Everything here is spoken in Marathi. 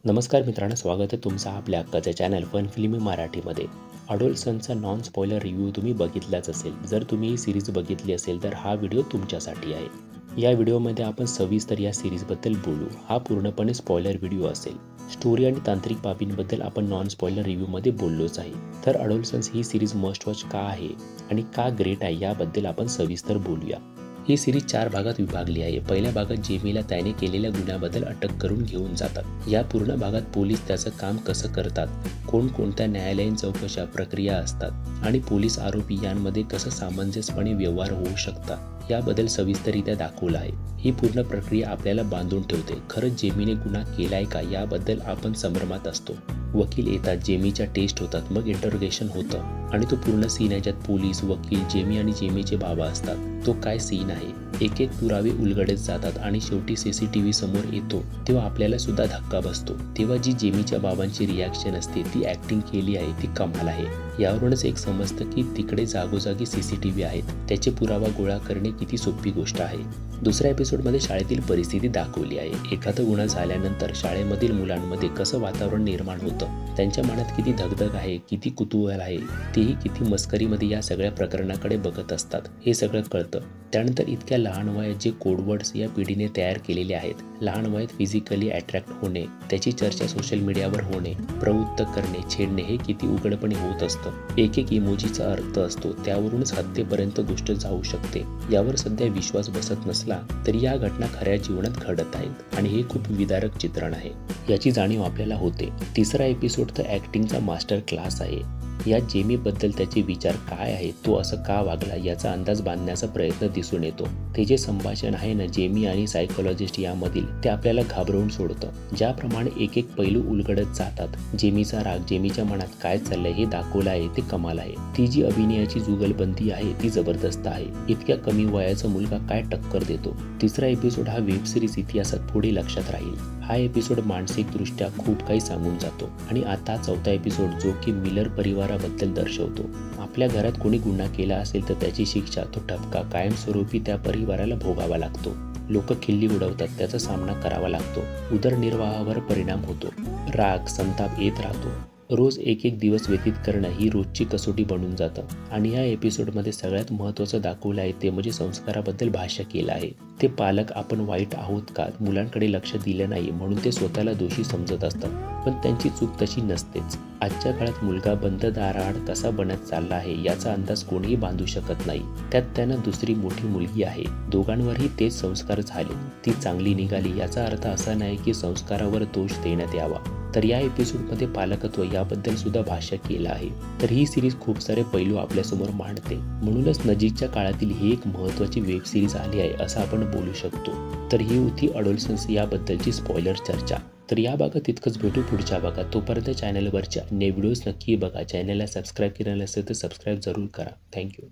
नमस्कार मित्रांनो, स्वागत आहे तुमचं आपल्या हक्काच्या चॅनल फन फिल्मी मराठीमध्ये। अडोलसनचा नॉन स्पॉइलर रिव्ह्यू तुम्ही बघितलाच असेल। जर तुम्ही ही सीरीज बघितली असेल तर हा व्हिडिओ तुमच्यासाठी आहे। या व्हिडिओमध्ये आपण सविस्तर या सीरीजबद्दल बोलू। हा पूर्णपणे स्पॉइलर व्हिडिओ असेल। स्टोरी आणि तांत्रिक बाबींबद्दल आपण नॉन स्पॉइलर रिव्ह्यूमध्ये बोललोच आहे। तर अडोलसन्स ही सीरीज मस्ट वॉच का आहे आणि का ग्रेट आहे याबद्दल आपण सविस्तर बोलूया। ही सीरीज 4 भागात विभागली आहे। पहिल्या भागात जेमीला त्याने केलेल्या गुन्ह्याबद्दल अटक करून घेऊन जातात। या पूर्ण भागात पोलीस त्याचं काम कसं करतात, कोणकोणत्या न्यायालयीन चौकशा प्रक्रिया असतात आणि पोलीस आरोपी यांमध्ये कसं सामंजस्यपणे व्यवहार होऊ शकतात याबद्दल सविस्तररित्या दाखवलं आहे। ही पूर्ण प्रक्रिया आपल्याला बांधून ठेवते। खरंच जेमीने गुन्हा केलाय का याबद्दल आपण संभ्रमात असतो। वकील येतात, जेमीच्या टेस्ट होतात, मग इंटरोगेशन होतं आणि तो पूर्ण सीन आहे ज्यात पोलीस, वकील, जेमी आणि जेमीचे बाबा असतात। तो काय सीन आहे। एक एक पुरावे उलगडत जातात आणि शेवटी CCTV समोर येतो तेव्हा आपल्याला सुद्धा धक्का बसतो। तेव्हा जी जेमीच्या बाबांची रिॲक्शन असते ती ॲक्टिंग केली आहे ती कमाल आहे। यावरूनच एक समजतं की तिकडे जागोजागी CCTV आहेत। त्याचे पुरावा गोळा करणे किती सोपी गोष्ट आहे। दुसऱ्या एपिसोडमध्ये शाळेतील परिस्थिती दाखवली आहे। एखादा गुन्हा झाल्यानंतर शाळेमधील मुलांमध्ये कसं वातावरण निर्माण होतं, त्यांच्या मनात किती धगधग आहे, किती कुतूहल आहे, तेही किती मस्करीमध्ये या सगळ्या प्रकरणाकडे बघत असतात हे सगळं कळतं। त्यानंतर इतक्या लहान वयात जे कोडवर्ड्स या पिढीने तयार केलेले आहेत, लहान वयात फिजिकली अट्रॅक्ट होणे, त्याची चर्चा सोशल मीडियावर होणे, प्रवृत्त करणे, छेडणे हे किती उघडपणे होत असतं। एक एक इमोजीचा अर्थ असतो, त्यावरूनच हत्येपर्यंत गोष्ट जाऊ शकते। यावर सध्या विश्वास बसत नसला तरी या घटना खऱ्या जीवनात घडत आहेत आणि हे खूप विदारक चित्रण आहे, याची जाणीव आपल्याला होते। तिसरा एपिसोड तर ॲक्टिंगचा मास्टर क्लास आहे। या जेमीबद्दल त्याचे विचार काय आहेत, तो असं का वागला याचा अंदाज बांधण्याचा प्रयत्न दिसून येतो। ते जे संभाषण आहे ना जेमी आणि सायकोलॉजिस्ट यामधील, ते आपल्याला घाबरवून सोडतं। ज्याप्रमाणे एक एक पैलू उलगडत जातात, जेमीचा राग, जेमीच्या मनात काय चाललंय हे दाखवलं आहे ते कमाल आहे। ती जी अभिनयाची जुगलबंदी आहे ती जबरदस्त आहे। इतक्या कमी वयाचा मुलगा काय टक्कर देतो। तिसरा एपिसोड हा वेब सिरीज इतिहासात पुढे लक्षात राहील। हा एपिसोड मानसिकदृष्ट्या खूप काही सांगून जातो। आणि आता चौथा एपिसोड जो की मिलर परिवाराबद्दल दर्शवतो। आपल्या घरात कोणी गुन्हा केला असेल तर त्याची शिक्षा, तो ठपका कायमस्वरूपी त्या परिवाराला भोगावा लागतो। लोक खिल्ली उडवतात, त्याचा सामना करावा लागतो, उदरनिर्वाहावर परिणाम होतो, राग संताप येत राहतो। रोज एक एक दिवस व्यतीत करणं ही रोजची कसोटी बनून जातं। आणि या एपिसोडमध्ये सगळ्यात महत्त्वाचं दाखवलं आहे ते म्हणजे संस्काराबद्दल भाष्य केलं आहे। ते पालक आपण वाईट आहोत का, मुलांकडे लक्ष दिलं नाही म्हणून ते स्वतःला दोषी समजत असतात, पण त्यांची चूक तशी नसतेच। आजच्या काळात मुलगा बंद दाराआड कसा बनत चालला आहे याचा अंदाज कोणीही बांधू शकत नाही। त्यात त्यांना दुसरी मोठी मुलगी आहे, दोघांवरही तेच संस्कार झाले, ती चांगली निघाली याचा अर्थ असा नाही की संस्कारावर दोष देण्यात यावा। तर या एपिसोडमध्ये पालकत्व याबद्दल सुद्धा भाष्य केलं आहे। तर ही सिरीज खूप सारे पैलू आपल्यासमोर मांडते, म्हणूनच नजीकच्या काळातील ही एक महत्त्वाची वेब सिरीज आली आहे असं आपण बोलू शकतो। तर ही होती अडोलसन्स याबद्दलची स्पॉइलर चर्चा। तर या भागात इतकंच, भेटू पुढच्या भागात। तोपर्यंत चॅनलवरच्या अन्य व्हिडिओज नक्की बघा। चॅनलला सबस्क्राईब केलं नसेल तर सबस्क्राईब जरूर करा। थँक्यू।